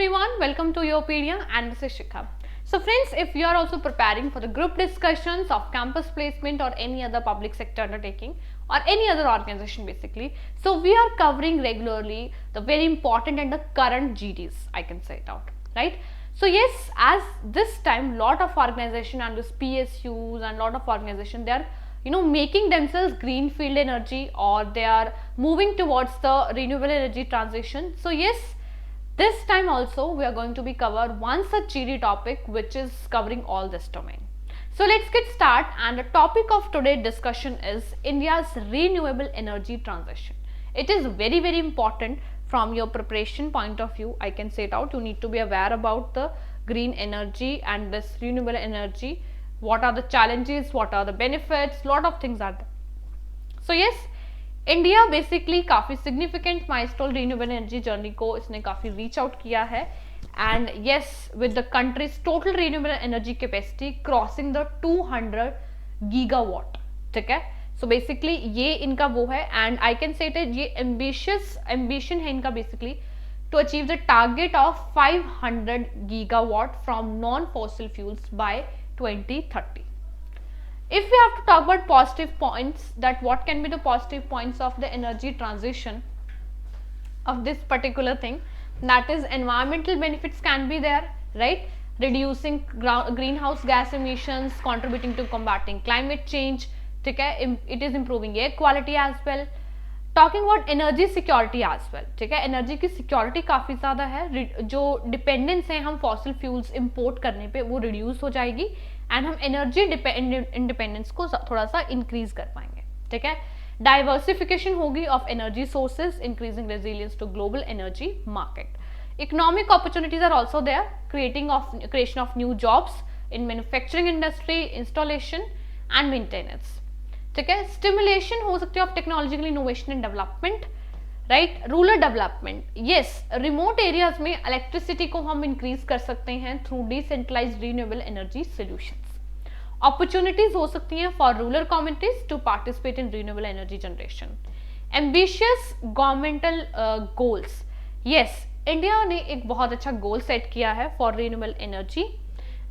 everyone, welcome to Yopedia and this is Shikha. So friends, if you are also preparing for the group discussions of campus placement or any other public sector undertaking or any other organization basically, so we are covering regularly the very important and the current GDs, I can say it out, right? So yes, as this time lot of organization and this PSUs and lot of organization, they are making themselves greenfield energy or they are moving towards the renewable energy transition. So yes, this time also we are going to be cover one such GD topic which is covering all this domain. So let's get started, and the topic of today's discussion is India's renewable energy transition. It is very important from your preparation point of view. I can say it out. You need to be aware about the green energy and this renewable energy. What are the challenges? What are the benefits? Lot of things are there. So yes, India basically काफ़ी significant milestone renewable energy journey को इसने काफ़ी reach out किया है and yes with the country's total renewable energy capacity crossing the 200 gigawatt. ठीक है, so basically ये इनका वो है and I can say it ये एम्बिशन है इनका basically to achieve the target of 500 gigawatt from non fossil fuels by 2030. If we have to talk about positive points, that what can be the positive points of the energy transition of this particular thing, that is environmental benefits can be there, right? Reducing greenhouse gas emissions, contributing to combating climate change. ठीक है, it is improving air quality as well. Talking about energy security as well. ठीक है, energy की security काफ़ी ज़्यादा है. जो dependence है हम फॉसिल फ्यूल्स इंपोर्ट करने पे वो रिड्यूस हो जाएगी एंड हम एनर्जी इंडिपेंडेंस को थोड़ा सा इंक्रीज कर पाएंगे. ठीक है, डाइवर्सिफिकेशन होगी of energy sources, increasing resilience to global energy market. Economic opportunities are also there, creation of new jobs in manufacturing industry, installation and maintenance. ठीक है, स्टिमुलेशन हो सकती है of technological innovation and development, right. Rural development, yes, remote areas में electricity को हम increase कर सकते हैं through decentralized renewable energy solutions. Opportunities हो सकती हैं for rural communities to participate in renewable energy generation. Ambitious governmental goals, yes, India ने एक बहुत अच्छा गोल सेट किया है for renewable energy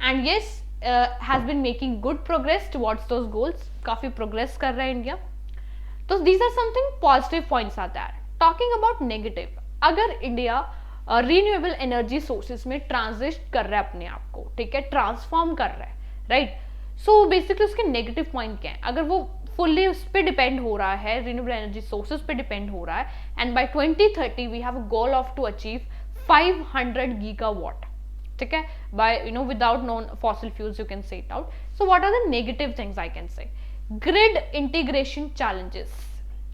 and yes has been making good progress towards those goals. काफी प्रोग्रेस कर रहा है इंडिया. तो these are something positive points are that. Talking about negative, अगर इंडिया रिन्यूएबल एनर्जी सोर्सेज में transit कर रहा है अपने आप को, ठीक है, ट्रांसफॉर्म कर रहा है, राइट. सो बेसिकली उसके नेगेटिव पॉइंट क्या है? अगर वो फुल्ली उस पर डिपेंड हो रहा है, रिन्यूएबल एनर्जी सोर्सेज पे डिपेंड हो रहा है and by 2030 we have a goal of to achieve 500 gigawatt. ठीक है, by without non fossil fuels, you can say it out. So what are the negative things I can say? Grid integration challenges.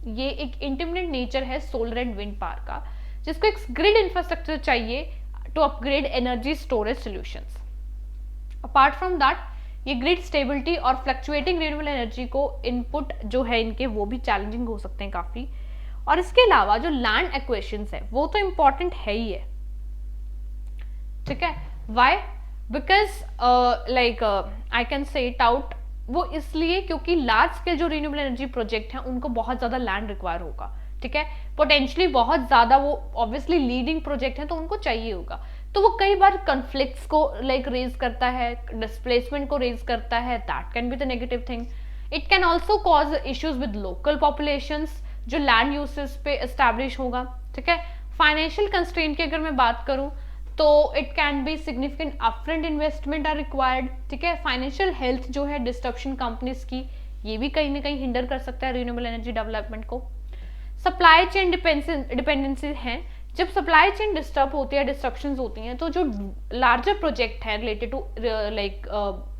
ये एक intermittent nature है solar and wind power का, जिसको एक grid infrastructure चाहिए to upgrade energy storage solutions. Apart from that, ये grid stability और fluctuating renewable energy को इनपुट जो है इनके वो भी चैलेंजिंग हो सकते हैं काफी. और इसके अलावा जो लैंड एक्वेशंस है वो तो इम्पोर्टेंट है ही है. ठीक है, why? Because like I can say it out, वो इसलिए क्योंकि लार्ज स्केल जो रिन्यूएबल एनर्जी प्रोजेक्ट हैं उनको बहुत ज्यादा लैंड रिक्वायर होगा. ठीक है, पोटेंशियली बहुत ज्यादा, वो ऑब्वियसली लीडिंग प्रोजेक्ट हैं तो उनको चाहिए होगा. तो वो कई बार कॉन्फ्लिक्ट्स को लाइक रेज करता है, डिस्प्लेसमेंट को रेज करता है. That can be the negative thing. It can also cause issues with local populations जो लैंड यूसेज पे एस्टैब्लिश होगा. ठीक है, फाइनेंशियल कंस्ट्रेंट की अगर मैं बात करूं तो it can be significant upfront investment are required. ठीक है, फाइनेंशियल हेल्थ जो है डिस्ट्रप्शन कंपनीज की, ये भी कहीं ना कहीं हिंडर कर सकता है रिन्यूएबल एनर्जी डेवलपमेंट को. सप्लाई चेन डिपेंडेंसी है, जब सप्लाई चेन डिस्टर्ब होती है, डिस्ट्रप्शंस होती हैं, तो जो लार्जर प्रोजेक्ट है related to like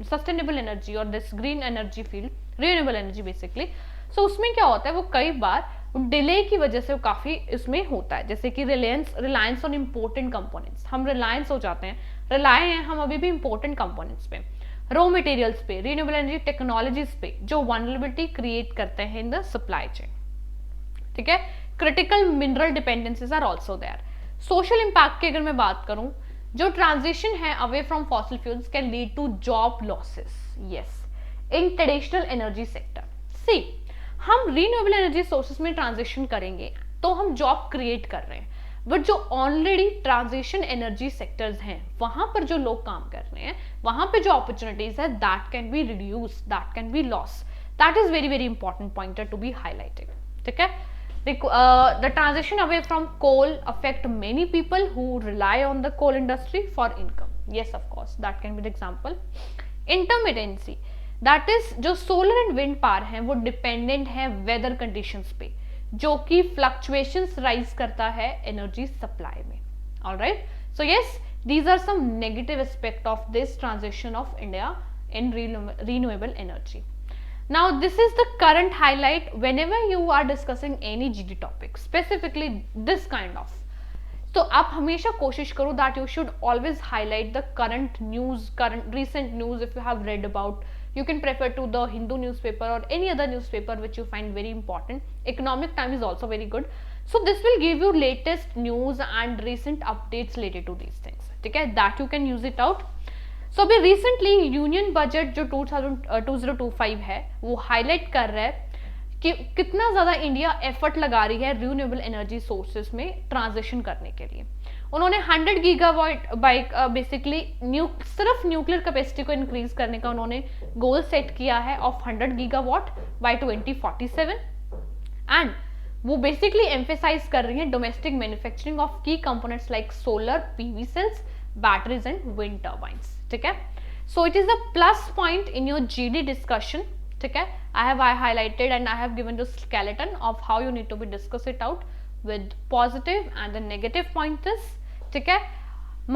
sustainable energy और this green energy field, renewable energy basically, so उसमें क्या होता है, वो कई बार डिले की वजह से काफी इसमें होता है. जैसे कि रिलायंस ऑन इम्पोर्टेंट कंपोनेंट्स, हम रिलायंस हो जाते हैं, रिलाय हैं हम अभी भी इम्पोर्टेंट कंपोनेंट्स पे, रॉ मटेरियल्स पे, रिन्यूएबल एनर्जी टेक्नोलॉजीज पे, जो वनरेबिलिटी क्रिएट करते हैं इन द सप्लाई चेन. ठीक है, critical mineral dependencies are also there. Social impact की अगर मैं बात करूं, जो ट्रांजिशन है away from fossil fuels can lead to job losses, yes, in traditional energy sector. See, हम रिन्यूएबल एनर्जी सोर्सेज में ट्रांजिशन करेंगे तो हम जॉब क्रिएट कर रहे हैं, बट जो ऑलरेडी ट्रांजिशन एनर्जी सेक्टर्स हैं वहां पर जो लोग काम कर रहे हैं, वहां पे जो अपॉर्चुनिटीज है, that can be reduce, that can be loss. That is very very important pointer to be highlighted. ठीक है. The transition away from coal affect many people who rely on the coal industry for income. Yes, of course, that can be the example. Intermittency, that is जो solar and wind power है वो dependent है weather conditions पे, जो कि fluctuations rise करता है energy supply में. All right. So yes, these are some negative aspect of this transition of India in renewable energy. Now this is the current highlight whenever you are discussing any GD topic, specifically this kind of. तो आप हमेशा कोशिश करो that you should always highlight the current news, current recent news. If you have read about, you can prefer to the Hindu newspaper or any other newspaper which you find very important. Economic Time is also very good. So this will give you latest news and recent updates related to these things. ठीक है, that you can use it out. So अभी recently union budget जो 2025 है वो highlight कर रहा है कि कितना ज़्यादा इंडिया एफर्ट लगा रही है रिन्यूएबल एनर्जी सोर्सेज में ट्रांजिशन करने के लिए. उन्होंने 100 गीगावाट बाइक बेसिकली सिर्फ न्यूक्लियर कैपेसिटी को इंक्रीज करने का उन्होंने गोल सेट किया है ऑफ 100 गीगावाट बाय 2047. एंड वो बेसिकली एम्फेसाइज कर रही है डोमेस्टिक मैन्युफैक्चरिंग ऑफ की components like solar, PV sales, batteries and wind turbines. ठीक है. So it is a plus point in your GD discussion. ठीक है. I have highlighted and I have given you skeleton of how you need to be discuss it out with positive and the negative pointers. ठीक है.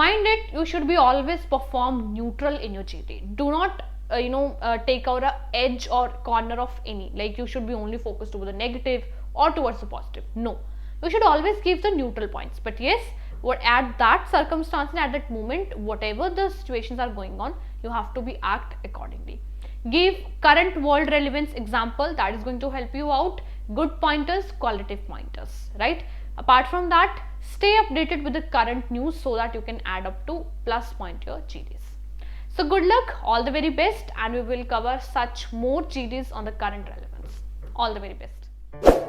Mind it, you should be always perform neutral in your GD. Do not take out a edge or corner of any, like you should be only focused towards the negative or towards the positive. No, you should always give the neutral points. But yes, at that circumstance and at that moment, whatever the situations are going on, you have to be act accordingly. Give current world relevance example, that is going to help you out. Good pointers, qualitative pointers, right? Apart from that, stay updated with the current news so that you can add up to plus point your GDs. So good luck, all the very best, and we will cover such more GDs on the current relevance. All the very best.